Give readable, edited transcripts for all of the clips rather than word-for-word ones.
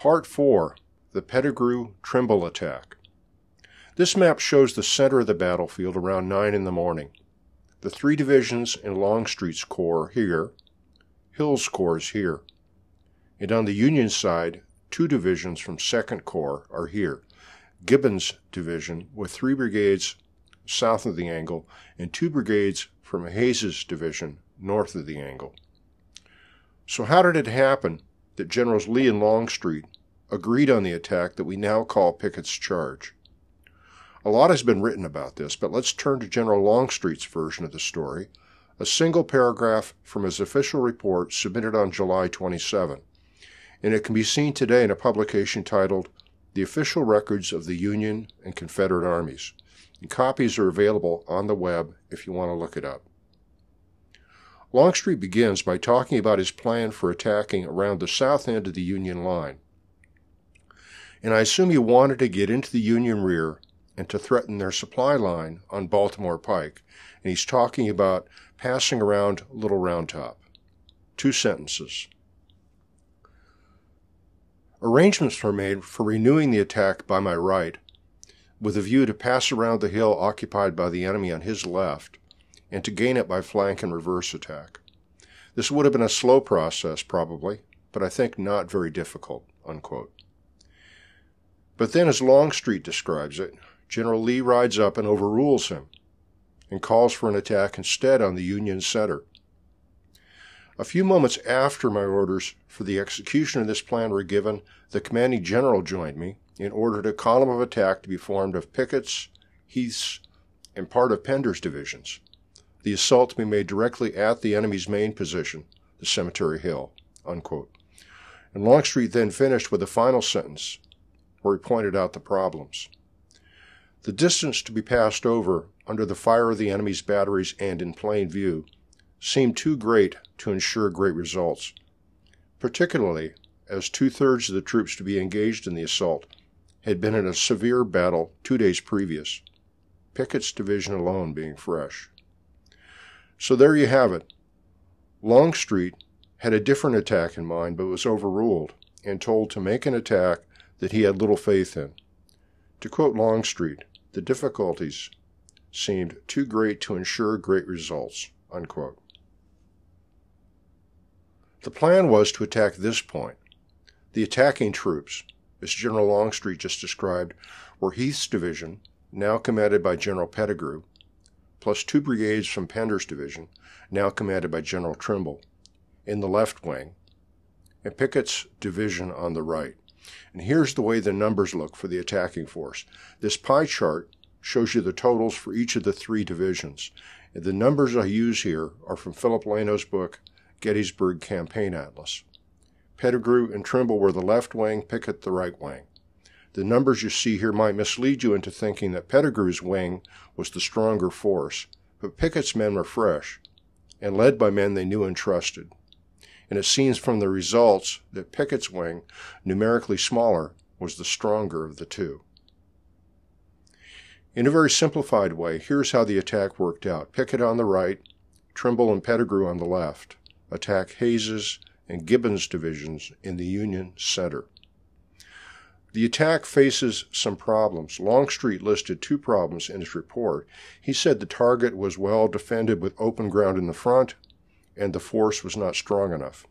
Part 4. The Pettigrew-Trimble Attack. This map shows the center of the battlefield around 9 in the morning. The 3 divisions in Longstreet's corps here, Hill's corps is here. And on the Union side, 2 divisions from 2nd Corps are here. Gibbon's division with 3 brigades south of the angle and 2 brigades from Hayes's division north of the angle. So how did it happen that Generals Lee and Longstreet agreed on the attack that we now call Pickett's Charge? A lot has been written about this, but let's turn to General Longstreet's version of the story, a single paragraph from his official report submitted on July 27, and it can be seen today in a publication titled The Official Records of the Union and Confederate Armies, and copies are available on the web if you want to look it up. Longstreet begins by talking about his plan for attacking around the south end of the Union line. And I assume he wanted to get into the Union rear and to threaten their supply line on Baltimore Pike, and he's talking about passing around Little Round Top. 2 sentences. Arrangements were made for renewing the attack by my right, with a view to pass around the hill occupied by the enemy on his left, and to gain it by flank and reverse attack. This would have been a slow process, probably, but I think not very difficult, unquote. But then, as Longstreet describes it, General Lee rides up and overrules him, and calls for an attack instead on the Union center. A few moments after my orders for the execution of this plan were given, the commanding general joined me and ordered a column of attack to be formed of Pickett's, Heath's, and part of Pender's divisions. The assault to be made directly at the enemy's main position, the Cemetery Hill, unquote. And Longstreet then finished with a final sentence where he pointed out the problems. The distance to be passed over under the fire of the enemy's batteries and in plain view seemed too great to ensure great results, particularly as 2/3 of the troops to be engaged in the assault had been in a severe battle 2 days previous, Pickett's division alone being fresh. So there you have it. Longstreet had a different attack in mind, but was overruled and told to make an attack that he had little faith in. To quote Longstreet, the difficulties seemed too great to ensure great results, unquote. The plan was to attack this point. The attacking troops, as General Longstreet just described, were Heath's division, now commanded by General Pettigrew, plus 2 brigades from Pender's division, now commanded by General Trimble, in the left wing, and Pickett's division on the right. And here's the way the numbers look for the attacking force. This pie chart shows you the totals for each of the 3 divisions. And the numbers I use here are from Philip Lano's book, Gettysburg Campaign Atlas. Pettigrew and Trimble were the left wing, Pickett the right wing. The numbers you see here might mislead you into thinking that Pettigrew's wing was the stronger force, but Pickett's men were fresh, and led by men they knew and trusted. And it seems from the results that Pickett's wing, numerically smaller, was the stronger of the 2. In a very simplified way, here's how the attack worked out. Pickett on the right, Trimble and Pettigrew on the left. Attack Hayes's and Gibbon's divisions in the Union center. The attack faces some problems. Longstreet listed 2 problems in his report. He said the target was well defended with open ground in the front, and the force was not strong enough.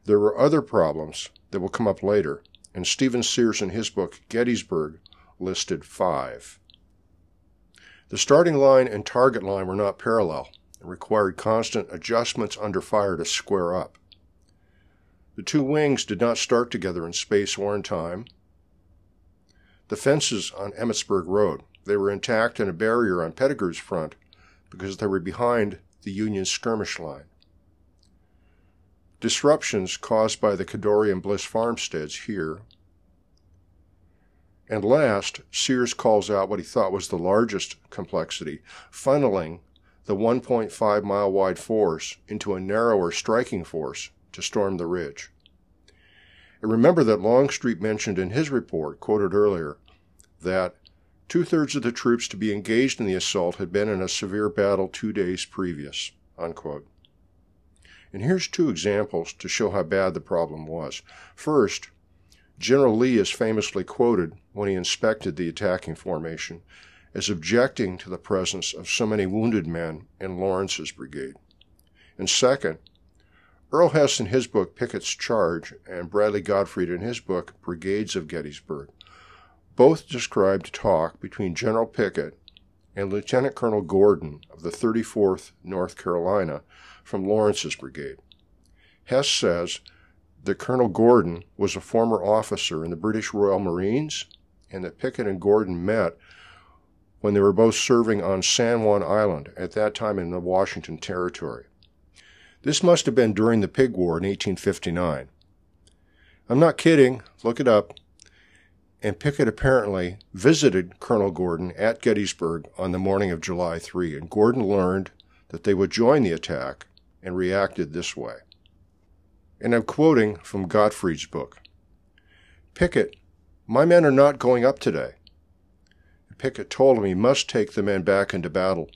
There were other problems that will come up later, and Stephen Sears in his book Gettysburg listed 5. The starting line and target line were not parallel and required constant adjustments under fire to square up. The 2 wings did not start together in space or in time. The fences on Emmitsburg Road, they were intact and a barrier on Pettigrew's front because they were behind the Union skirmish line. Disruptions caused by the Cadore and Bliss farmsteads here. And last, Sears calls out what he thought was the largest complexity, funneling the 1.5-mile-wide force into a narrower striking force to storm the ridge. And remember that Longstreet mentioned in his report, quoted earlier, that 2/3 of the troops to be engaged in the assault had been in a severe battle 2 days previous, unquote. And here's 2 examples to show how bad the problem was. First, General Lee is famously quoted when he inspected the attacking formation as objecting to the presence of so many wounded men in Lawrence's brigade. And second, Earl Hess in his book Pickett's Charge and Bradley Gottfried in his book Brigades of Gettysburg both described talk between General Pickett and Lieutenant Colonel Gordon of the 34th North Carolina from Lawrence's brigade. Hess says that Colonel Gordon was a former officer in the British Royal Marines and that Pickett and Gordon met when they were both serving on San Juan Island, at that time in the Washington Territory. This must have been during the Pig War in 1859. I'm not kidding, look it up. And Pickett apparently visited Colonel Gordon at Gettysburg on the morning of July 3, and Gordon learned that they would join the attack and reacted this way. And I'm quoting from Gottfried's book. Pickett, my men are not going up today. Pickett told him he must take the men back into battle.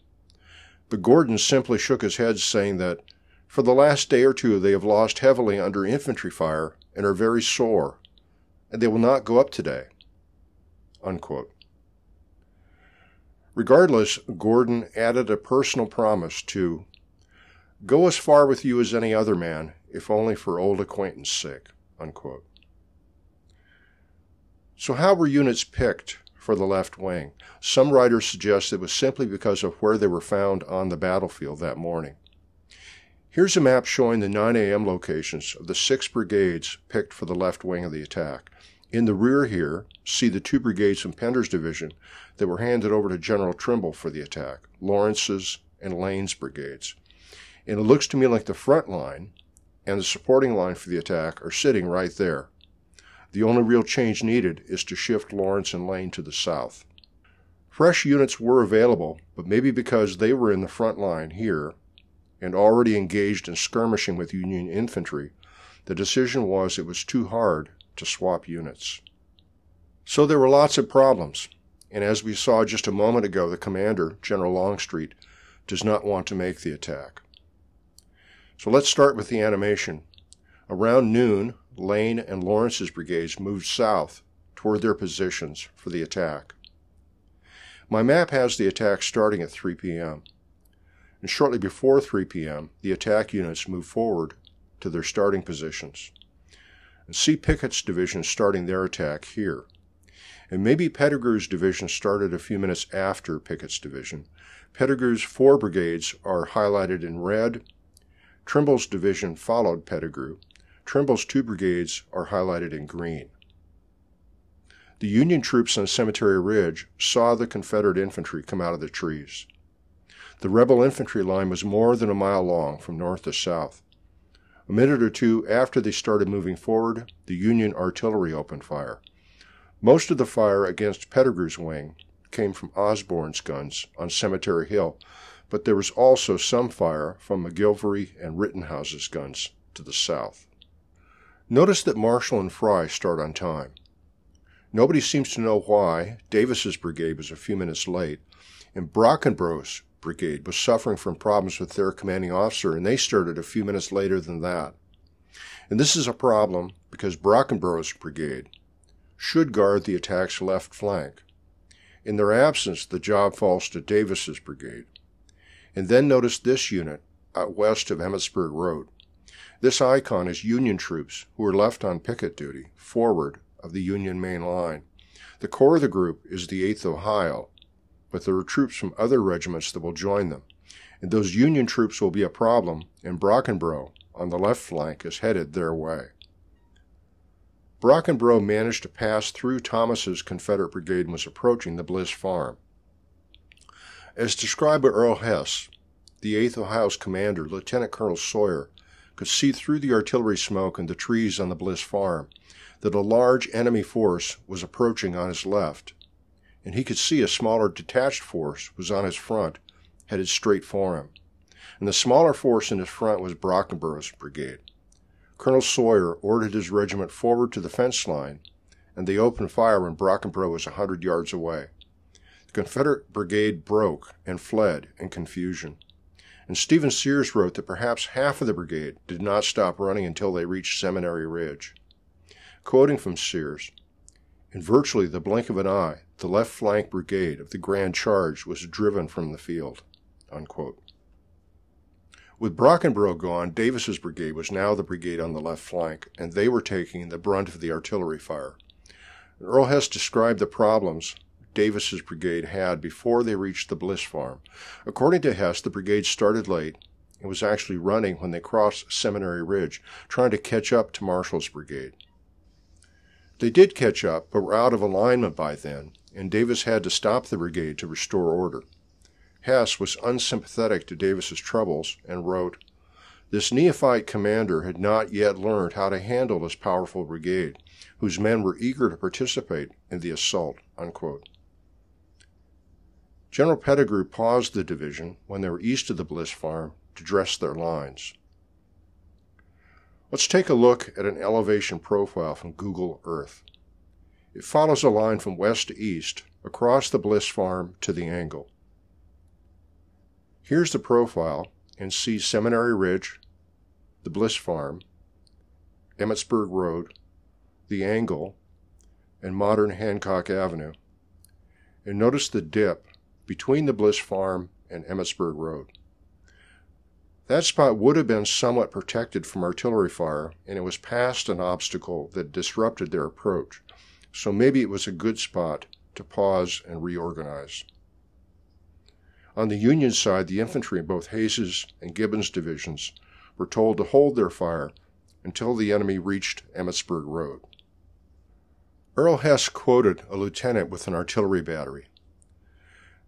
But Gordon simply shook his head, saying that for the last day or two they have lost heavily under infantry fire and are very sore, and they will not go up today. Unquote. Regardless, Gordon added a personal promise to go as far with you as any other man, if only for old acquaintance' sake. Unquote. So how were units picked for the left wing? Some writers suggest it was simply because of where they were found on the battlefield that morning. Here's a map showing the 9 a.m. locations of the 6 brigades picked for the left wing of the attack. In the rear here, see the 2 brigades from Pender's division that were handed over to General Trimble for the attack, Lawrence's and Lane's brigades. And it looks to me like the front line and the supporting line for the attack are sitting right there. The only real change needed is to shift Lawrence and Lane to the south. Fresh units were available, but maybe because they were in the front line here and already engaged in skirmishing with Union infantry, the decision was it was too hard to swap units. So there were lots of problems, and as we saw just a moment ago, the commander, General Longstreet, does not want to make the attack. So let's start with the animation. Around noon, Lane and Lawrence's brigades moved south toward their positions for the attack. My map has the attack starting at 3 p.m. And shortly before 3 p.m., the attack units moved forward to their starting positions. And see Pickett's division starting their attack here. And maybe Pettigrew's division started a few minutes after Pickett's division. Pettigrew's 4 brigades are highlighted in red. Trimble's division followed Pettigrew. Trimble's 2 brigades are highlighted in green. The Union troops on Cemetery Ridge saw the Confederate infantry come out of the trees. The rebel infantry line was more than a mile long from north to south. A minute or two after they started moving forward, the Union artillery opened fire. Most of the fire against Pettigrew's wing came from Osborne's guns on Cemetery Hill, but there was also some fire from McGilvery and Rittenhouse's guns to the south. Notice that Marshall and Fry start on time. Nobody seems to know why. Davis's brigade was a few minutes late, and Brockenbrough's brigade was suffering from problems with their commanding officer, and they started a few minutes later than that. And this is a problem because Brockenbrough's brigade should guard the attack's left flank. In their absence, the job falls to Davis's brigade. And then notice this unit out west of Emmitsburg Road. This icon is Union troops who are left on picket duty forward of the Union main line. The core of the group is the 8th Ohio, but there are troops from other regiments that will join them. And those Union troops will be a problem, and Brockenbrough on the left flank is headed their way. Brockenbrough managed to pass through Thomas's Confederate brigade and was approaching the Bliss Farm. As described by Earl Hess, the 8th Ohio's commander, Lieutenant Colonel Sawyer, could see through the artillery smoke and the trees on the Bliss Farm that a large enemy force was approaching on his left, and he could see a smaller detached force was on his front, headed straight for him. And the smaller force in his front was Brockenbrough's brigade. Colonel Sawyer ordered his regiment forward to the fence line, and they opened fire when Brockenbrough was 100 yards away. The Confederate brigade broke and fled in confusion. And Stephen Sears wrote that perhaps half of the brigade did not stop running until they reached Seminary Ridge. quoting from Sears, "In virtually the blink of an eye, the left flank brigade of the grand charge was driven from the field." Unquote. With Brockenborough gone, Davis's brigade was now the brigade on the left flank, and they were taking the brunt of the artillery fire. Earl Hess described the problems Davis's brigade had before they reached the Bliss farm. According to Hess, the brigade started late and was actually running when they crossed Seminary Ridge, trying to catch up to Marshall's brigade. They did catch up, but were out of alignment by then, and Davis had to stop the brigade to restore order. Hess was unsympathetic to Davis's troubles and wrote, "This neophyte commander had not yet learned how to handle this powerful brigade, whose men were eager to participate in the assault." Unquote. General Pettigrew paused the division when they were east of the Bliss farm to dress their lines. Let's take a look at an elevation profile from Google Earth. It follows a line from west to east across the Bliss farm to the angle. Here's the profile, and see Seminary Ridge, the Bliss farm, Emmitsburg Road, the angle, and modern Hancock Avenue. And notice the dip between the Bliss farm and Emmitsburg Road. That spot would have been somewhat protected from artillery fire, and it was past an obstacle that disrupted their approach, so maybe it was a good spot to pause and reorganize. On the Union side, the infantry in both Hayes's and Gibbon's divisions were told to hold their fire until the enemy reached Emmitsburg Road. Earl Hess quoted a lieutenant with an artillery battery.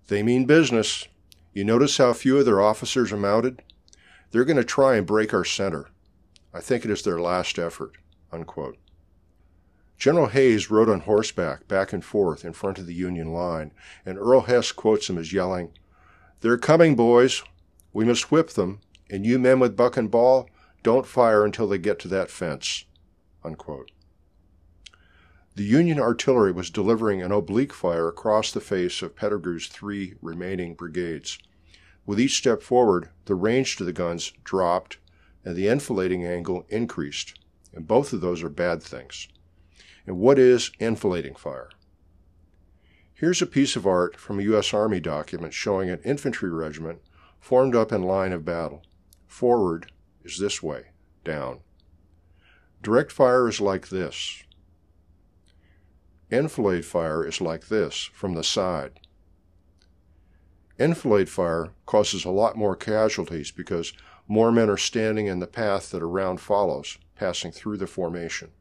"They mean business. You notice how few of their officers are mounted? They're going to try and break our center. I think it is their last effort." Unquote. General Hayes rode on horseback back and forth in front of the Union line, and Earl Hess quotes him as yelling, "They're coming, boys. We must whip them, and you men with buck and ball, don't fire until they get to that fence." Unquote. The Union artillery was delivering an oblique fire across the face of Pettigrew's 3 remaining brigades. With each step forward, the range to the guns dropped and the enfilading angle increased, and both of those are bad things. And what is enfilading fire? Here's a piece of art from a U.S. Army document showing an infantry regiment formed up in line of battle. Forward is this way, down. Direct fire is like this. Enfilade fire is like this, from the side. Enfilade fire causes a lot more casualties because more men are standing in the path that a round follows, passing through the formation.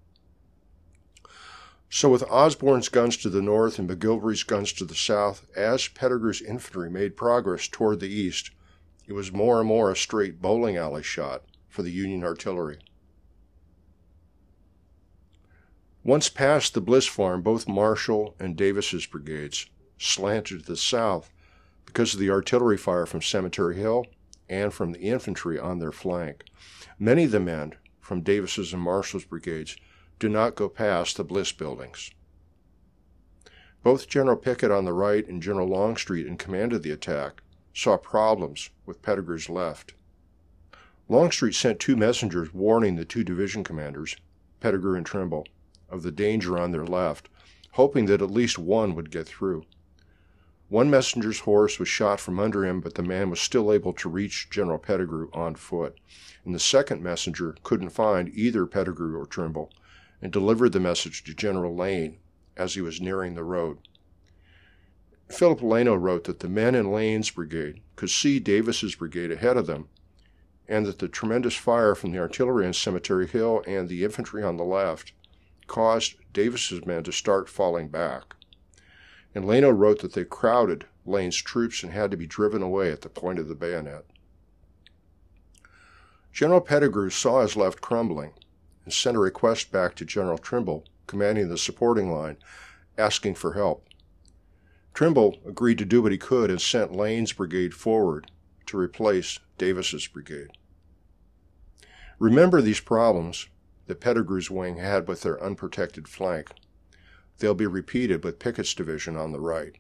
So with Osborne's guns to the north and McGilvery's guns to the south, as Pettigrew's infantry made progress toward the east, it was more and more a straight bowling alley shot for the Union artillery. Once past the Bliss farm, both Marshall and Davis's brigades slanted to the south because of the artillery fire from Cemetery Hill and from the infantry on their flank. Many of the men from Davis's and Marshall's brigades do not go past the Bliss buildings. Both General Pickett on the right and General Longstreet, in command of the attack, saw problems with Pettigrew's left. Longstreet sent 2 messengers warning the 2 division commanders, Pettigrew and Trimble, of the danger on their left, hoping that at least one would get through. One messenger's horse was shot from under him, but the man was still able to reach General Pettigrew on foot, and the second messenger couldn't find either Pettigrew or Trimble, and delivered the message to General Lane as he was nearing the road. Philip Lano wrote that the men in Lane's brigade could see Davis's brigade ahead of them, and that the tremendous fire from the artillery on Cemetery Hill and the infantry on the left caused Davis's men to start falling back. And Lano wrote that they crowded Lane's troops and had to be driven away at the point of the bayonet. General Pettigrew saw his left crumbling and sent a request back to General Trimble, commanding the supporting line, asking for help. Trimble agreed to do what he could and sent Lane's brigade forward to replace Davis's brigade. Remember these problems that Pettigrew's wing had with their unprotected flank. They'll be repeated with Pickett's division on the right.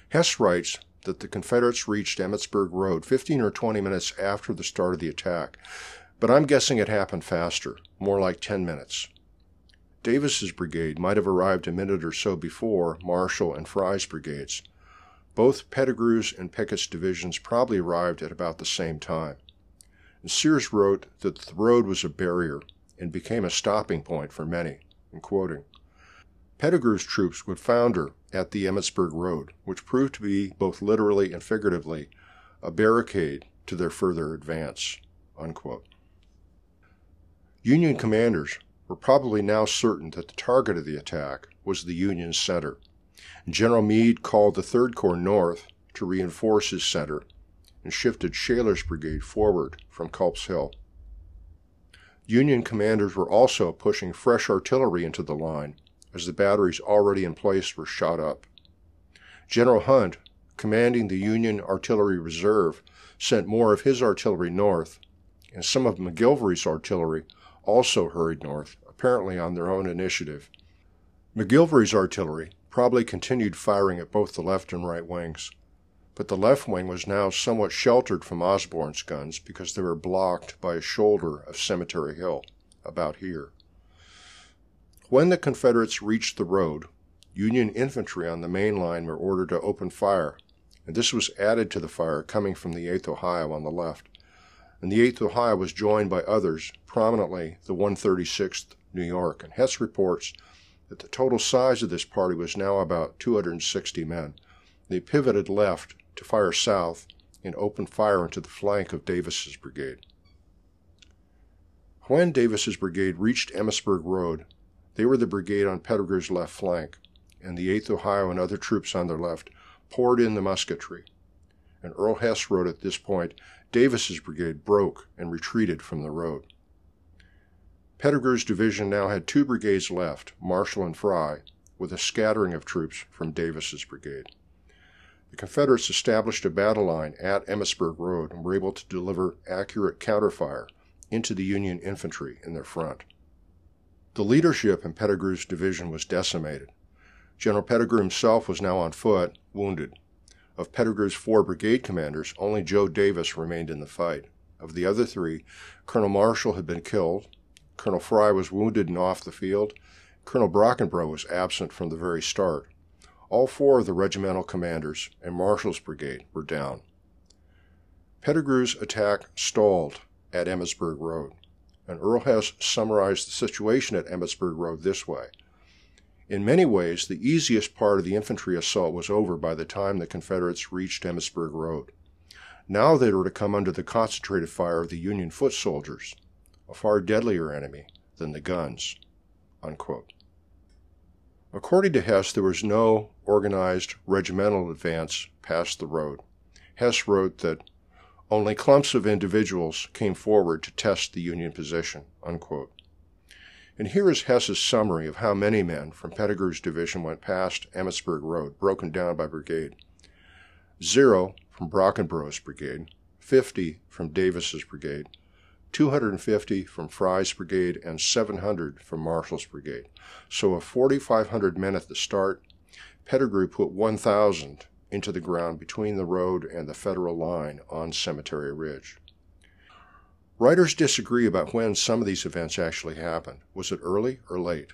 Hess writes that the Confederates reached Emmitsburg Road 15 or 20 minutes after the start of the attack, but I'm guessing it happened faster, more like 10 minutes. Davis's brigade might have arrived a minute or so before Marshall and Fry's brigades. Both Pettigrew's and Pickett's divisions probably arrived at about the same time. And Sears wrote that the road was a barrier and became a stopping point for many, and quoting, Pettigrew's troops would founder at the Emmitsburg Road, which proved to be, both literally and figuratively, a barricade to their further advance, unquote. Union commanders were probably now certain that the target of the attack was the Union center. General Meade called the 3rd Corps north to reinforce his center and shifted Shaler's brigade forward from Culp's Hill. Union commanders were also pushing fresh artillery into the line as the batteries already in place were shot up. General Hunt, commanding the Union Artillery Reserve, sent more of his artillery north, and some of McGilvery's artillery also hurried north, apparently on their own initiative. McGilvery's artillery probably continued firing at both the left and right wings, but the left wing was now somewhat sheltered from Osborne's guns because they were blocked by a shoulder of Cemetery Hill, about here. When the Confederates reached the road, Union infantry on the main line were ordered to open fire, and this was added to the fire coming from the 8th Ohio on the left. And the 8th Ohio was joined by others, prominently the 136th New York, and Hess reports that the total size of this party was now about 260 men. They pivoted left to fire south and opened fire into the flank of Davis's brigade. When Davis's brigade reached Emmitsburg Road, they were the brigade on Pettigrew's left flank, and the 8th Ohio and other troops on their left poured in the musketry. And Earl Hess wrote at this point, Davis's brigade broke and retreated from the road. Pettigrew's division now had 2 brigades left, Marshall and Fry, with a scattering of troops from Davis's brigade. The Confederates established a battle line at Emmitsburg Road and were able to deliver accurate counterfire into the Union infantry in their front. The leadership in Pettigrew's division was decimated. General Pettigrew himself was now on foot, wounded. Of Pettigrew's 4 brigade commanders, only Joe Davis remained in the fight. Of the other 3, Colonel Marshall had been killed, Colonel Fry was wounded and off the field, Colonel Brockenbrough was absent from the very start. All 4 of the regimental commanders and Marshall's brigade were down. Pettigrew's attack stalled at Emmitsburg Road, and Earl Hess summarized the situation at Emmitsburg Road this way. In many ways, the easiest part of the infantry assault was over by the time the Confederates reached Emmitsburg Road. Now they were to come under the concentrated fire of the Union foot soldiers, a far deadlier enemy than the guns, unquote. According to Hess, there was no organized regimental advance past the road. Hess wrote that only clumps of individuals came forward to test the Union position, unquote. And here is Hess's summary of how many men from Pettigrew's division went past Emmitsburg Road, broken down by brigade. 0 from Brockenbrough's brigade, 50 from Davis's brigade, 250 from Fry's brigade, and 700 from Marshall's brigade. So of 4,500 men at the start, Pettigrew put 1,000 into the ground between the road and the Federal line on Cemetery Ridge. Writers disagree about when some of these events actually happened. Was it early or late?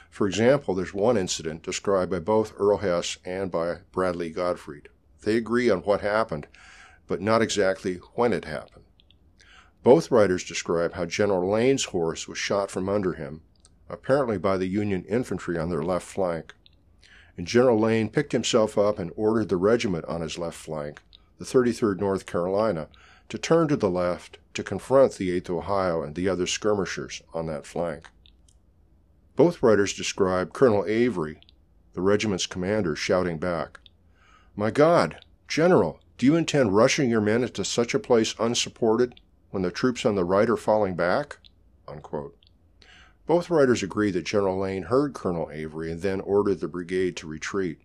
For example, there's one incident described by both Earl Hess and by Bradley Gottfried. They agree on what happened, but not exactly when it happened. Both writers describe how General Lane's horse was shot from under him, apparently by the Union infantry on their left flank. And General Lane picked himself up and ordered the regiment on his left flank, the 33rd North Carolina, to turn to the left to confront the 8th Ohio and the other skirmishers on that flank. Both writers describe Colonel Avery, the regiment's commander, shouting back, "My God, General, do you intend rushing your men into such a place unsupported when the troops on the right are falling back?" Unquote. Both writers agree that General Lane heard Colonel Avery and then ordered the brigade to retreat.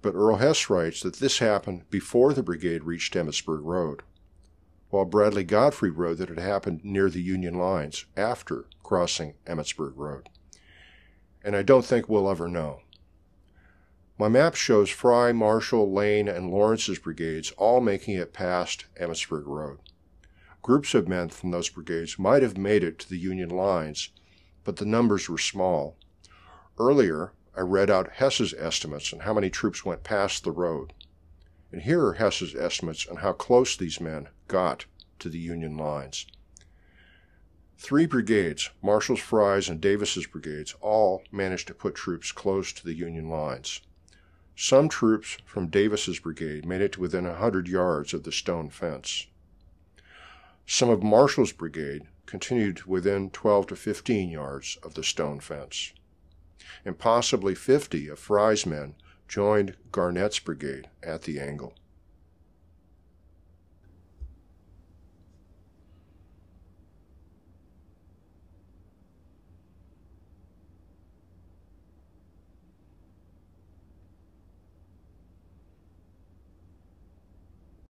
But Earl Hess writes that this happened before the brigade reached Emmitsburg Road, while Bradley Gottfried wrote that it happened near the Union lines after crossing Emmitsburg Road. And I don't think we'll ever know. My map shows Fry, Marshall, Lane, and Lawrence's brigades all making it past Emmitsburg Road. Groups of men from those brigades might have made it to the Union lines, but the numbers were small. Earlier, I read out Hess's estimates on how many troops went past the road. And here are Hess's estimates on how close these men got to the Union lines. 3 brigades, Marshall's, Fry's, and Davis's brigades, all managed to put troops close to the Union lines. Some troops from Davis's brigade made it to within 100 yards of the stone fence. Some of Marshall's brigade continued to within 12 to 15 yards of the stone fence. And possibly 50 of Fry's men joined Garnett's brigade at the angle.